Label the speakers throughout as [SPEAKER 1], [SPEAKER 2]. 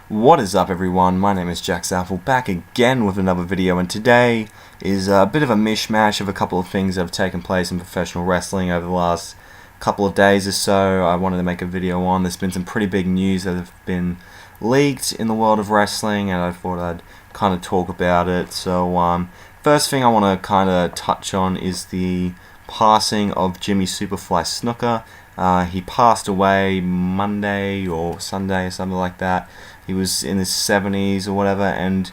[SPEAKER 1] What is up, everyone? My name is Jack Apple, back again with another video, and today is a bit of a mishmash of a couple of things that have taken place in professional wrestling over the last couple of days or so. I wanted to make a video on. There's been some pretty big news that have been leaked in the world of wrestling, and I thought I'd kind of talk about it. So, first thing I want to kind of touch on is the passing of Jimmy Superfly Snuka. He passed away Monday or Sunday or something like that. He was in his 70s or whatever, and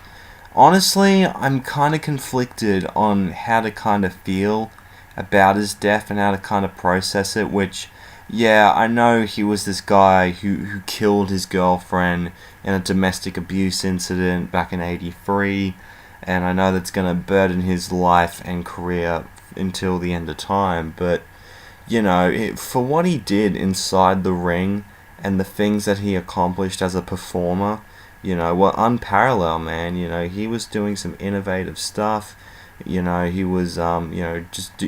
[SPEAKER 1] honestly, I'm kind of conflicted on how to kind of feel about his death and how to kind of process it, which, yeah, I know he was this guy who killed his girlfriend in a domestic abuse incident back in '83, and I know that's going to burden his life and career until the end of time, but you know, for what he did inside the ring and the things that he accomplished as a performer, you know, were unparalleled, man. You know, he was doing some innovative stuff. You know, he was,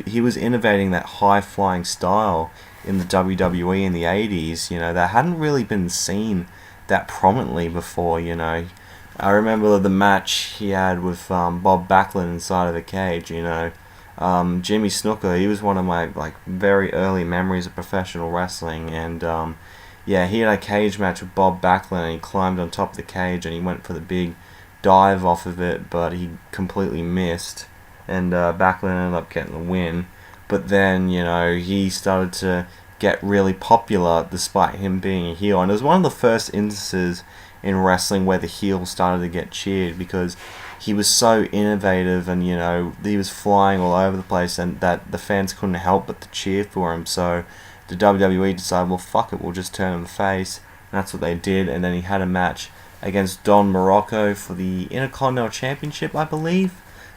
[SPEAKER 1] he was innovating that high-flying style in the WWE in the 80s, you know, that hadn't really been seen that prominently before, you know. I remember the match he had with Bob Backlund inside of the cage, you know. Jimmy Snuka, he was one of my very early memories of professional wrestling, and yeah, he had a cage match with Bob Backlund, and he climbed on top of the cage and he went for the big dive off of it, but he completely missed, and Backlund ended up getting the win. But then, you know, he started to get really popular despite him being a heel, and it was one of the first instances in wrestling where the heel started to get cheered because he was so innovative, and you know, he was flying all over the place, and that the fans couldn't help but to cheer for him. So the WWE decided, well, fuck it, we'll just turn him face, and that's what they did. And then he had a match against Don Morocco for the Intercontinental Championship, I believe.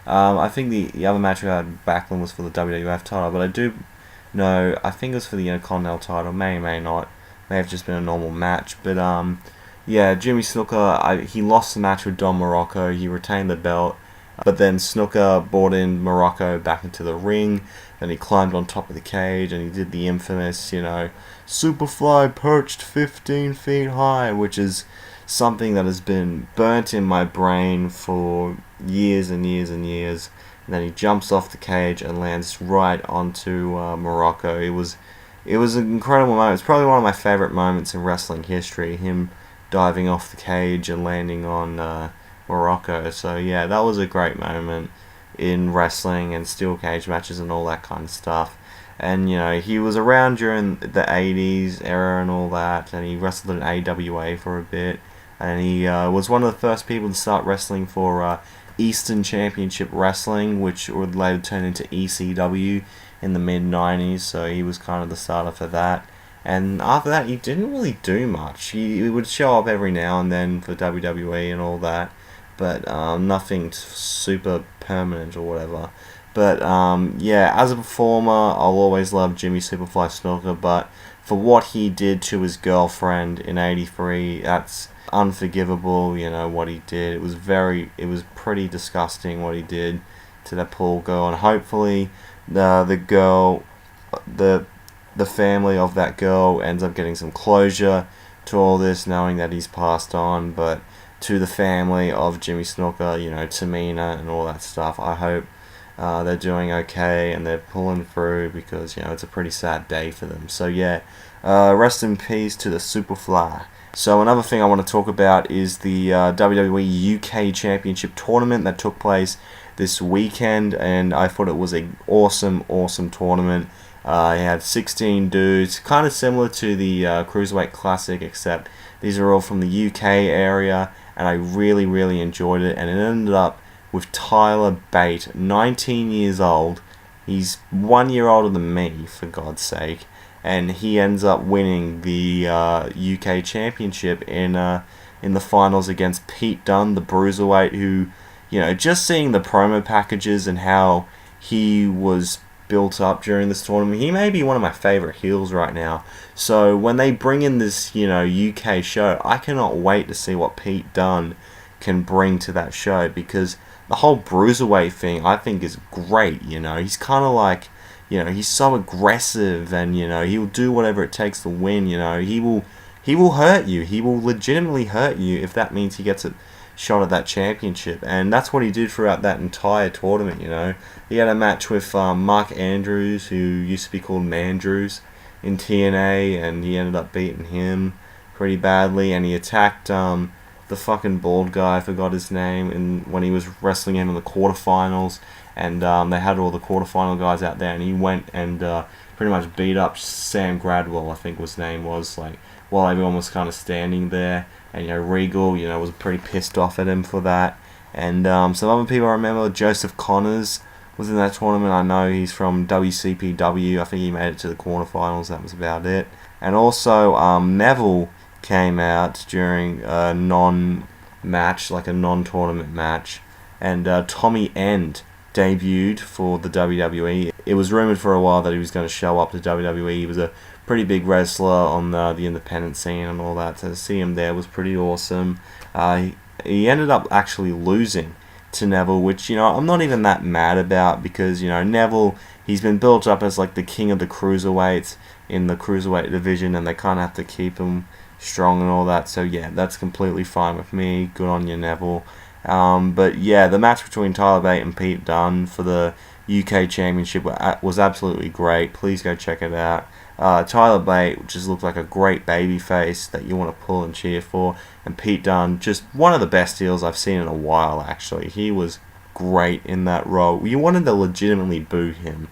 [SPEAKER 1] I think the other match we had Backlund was for the WWF title, but I do know, I think it was for the Intercontinental title, may not, may have just been a normal match, but yeah, Jimmy Snuka, he lost the match with Don Morocco. He retained the belt, but then Snuka brought in Morocco back into the ring, and he climbed on top of the cage, and he did the infamous, you know, Superfly perched 15 feet high, which is something that has been burnt in my brain for years and years and years. And then he jumps off the cage and lands right onto Morocco. It was an incredible moment. It's probably one of my favorite moments in wrestling history, him diving off the cage and landing on Morocco. So yeah, that was a great moment in wrestling and steel cage matches and all that kind of stuff. And you know, he was around during the 80s era and all that, and he wrestled in AWA for a bit, and he was one of the first people to start wrestling for Eastern Championship Wrestling, which would later turn into ECW in the mid-90s, so he was kind of the starter for that. And after that, he didn't really do much. He would show up every now and then for WWE and all that, but nothing super permanent or whatever. But yeah, as a performer, I'll always love Jimmy Superfly Snuka, but for what he did to his girlfriend in '83, that's unforgivable. You know what he did. It was pretty disgusting what he did to that poor girl, and hopefully the family of that girl ends up getting some closure to all this, knowing that he's passed on. But to the family of Jimmy Snuka, you know, Tamina and all that stuff, I hope they're doing okay and they're pulling through, because, you know, it's a pretty sad day for them. So yeah, rest in peace to the Superfly. So another thing I want to talk about is the WWE UK Championship Tournament that took place this weekend, and I thought it was an awesome tournament. He had 16 dudes, kind of similar to the Cruiserweight Classic, except these are all from the UK area, and I really enjoyed it. And it ended up with Tyler Bate, 19 years old. He's 1 year older than me, for God's sake, and he ends up winning the UK Championship in the finals against Pete Dunne, the Bruiserweight, who, you know, just seeing the promo packages and how he was built up during this tournament, he may be one of my favorite heels right now. So when they bring in this, you know, UK show, I cannot wait to see what Pete Dunne can bring to that show, because the whole Bruiserweight thing, I think, is great. You know, he's kind of like, you know, he's so aggressive, and you know, he'll do whatever it takes to win. You know, he will hurt you. He will legitimately hurt you if that means he gets a shot at that championship. And that's what he did throughout that entire tournament, you know. He had a match with Mark Andrews, who used to be called Mandrews, in TNA, and he ended up beating him pretty badly. And he attacked the fucking bald guy, I forgot his name, when he was wrestling him in the quarterfinals. And they had all the quarterfinal guys out there, and he went and pretty much beat up Sam Gradwell, I think his name was, like, while everyone was kind of standing there. And, you know, Regal, you know, was pretty pissed off at him for that. And some other people I remember, Joseph Connors was in that tournament. I know he's from WCPW. I think he made it to the quarterfinals. That was about it. And also Neville came out during a non-match, like a non-tournament match. And Tommy End debuted for the WWE. It was rumored for a while that he was going to show up to WWE. He was a pretty big wrestler on the independent scene and all that. So to see him there was pretty awesome. He ended up actually losing to Neville, which, you know, I'm not even that mad about, because, you know, Neville, he's been built up as like the king of the cruiserweights in the cruiserweight division, and they kind of have to keep him strong and all that. So yeah, that's completely fine with me. Good on you, Neville. But yeah, the match between Tyler Bate and Pete Dunne for the UK Championship was absolutely great. Please go check it out. Tyler Bate just looked like a great babyface that you want to pull and cheer for, and Pete Dunne, just one of the best heels I've seen in a while, actually. He was great in that role. You wanted to legitimately boo him,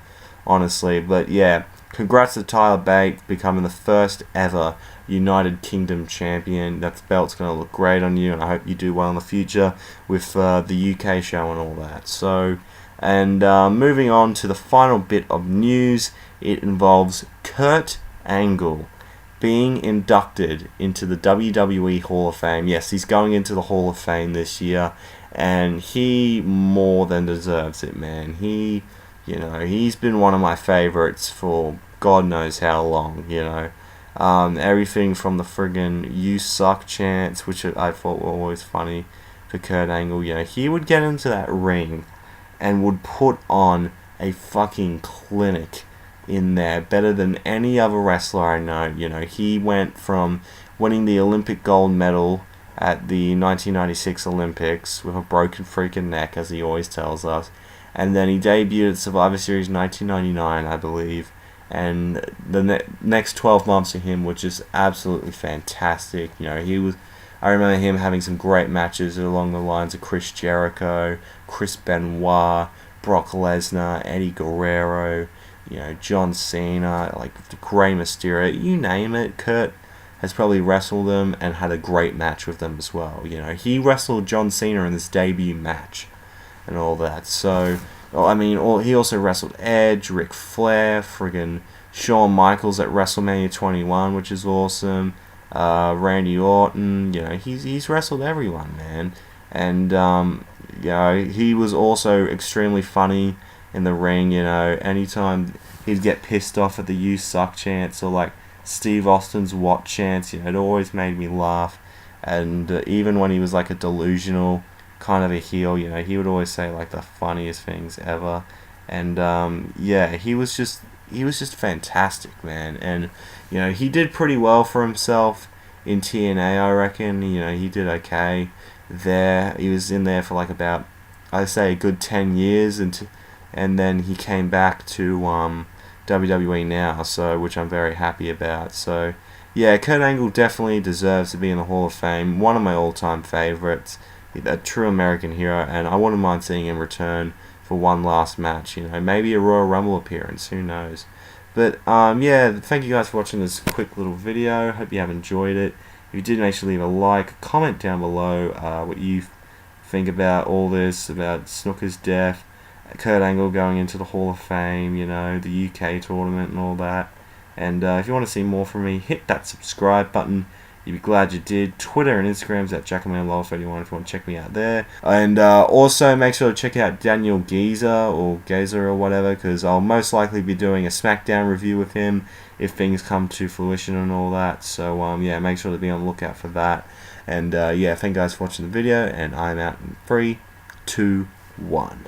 [SPEAKER 1] honestly. But yeah, congrats to Tyler Bate becoming the first ever United Kingdom champion. That belt's going to look great on you, and I hope you do well in the future with the UK show and all that. So, and moving on to the final bit of news, it involves Kurt Angle being inducted into the WWE Hall of Fame. Yes, he's going into the Hall of Fame this year, and he more than deserves it, man. He, you know, he's been one of my favorites for God knows how long, you know. Everything from the friggin' "You suck" chants, which I thought were always funny for Kurt Angle. You know, he would get into that ring and would put on a fucking clinic in there, better than any other wrestler I know. You know, he went from winning the Olympic gold medal at the 1996 Olympics with a broken freaking neck, as he always tells us, and then he debuted at Survivor Series 1999, I believe. And the next 12 months of him were just absolutely fantastic. You know, I remember him having some great matches along the lines of Chris Jericho, Chris Benoit, Brock Lesnar, Eddie Guerrero, you know, John Cena, like Rey Mysterio, you name it. Kurt has probably wrestled them and had a great match with them as well. You know, he wrestled John Cena in his debut match and all that. So, I mean, he also wrestled Edge, Ric Flair, friggin' Shawn Michaels at WrestleMania 21, which is awesome. Randy Orton, you know, he's wrestled everyone, man. And you know, he was also extremely funny in the ring. You know, anytime he'd get pissed off at the "You suck" chants, or like Steve Austin's "What" chants, you know, it always made me laugh. And even when he was like a delusional kind of a heel, you know, he would always say like the funniest things ever. And yeah, he was just fantastic, man. And you know, he did pretty well for himself in TNA, I reckon. You know, he did okay there. He was in there for like about, I'd say, a good 10 years, and then he came back to WWE now, so, which I'm very happy about. So yeah, Kurt Angle definitely deserves to be in the Hall of Fame. One of my all-time favorites, a true American hero, and I wouldn't mind seeing him return for one last match. You know, maybe a Royal Rumble appearance, who knows. But yeah, thank you guys for watching this quick little video. Hope you have enjoyed it. If you did, make sure to leave a like, comment down below what you think about all this, about Snuka's death, Kurt Angle going into the Hall of Fame, you know, the UK tournament and all that. And if you want to see more from me, hit that subscribe button. You'd be glad you did. Twitter and Instagram's at JacklemanLove31 if you want to check me out there. And also make sure to check out Daniel Geezer or whatever, because I'll most likely be doing a SmackDown review with him if things come to fruition and all that. So yeah, make sure to be on the lookout for that. And yeah, thank you guys for watching the video, and I'm out in 3, 2, 1.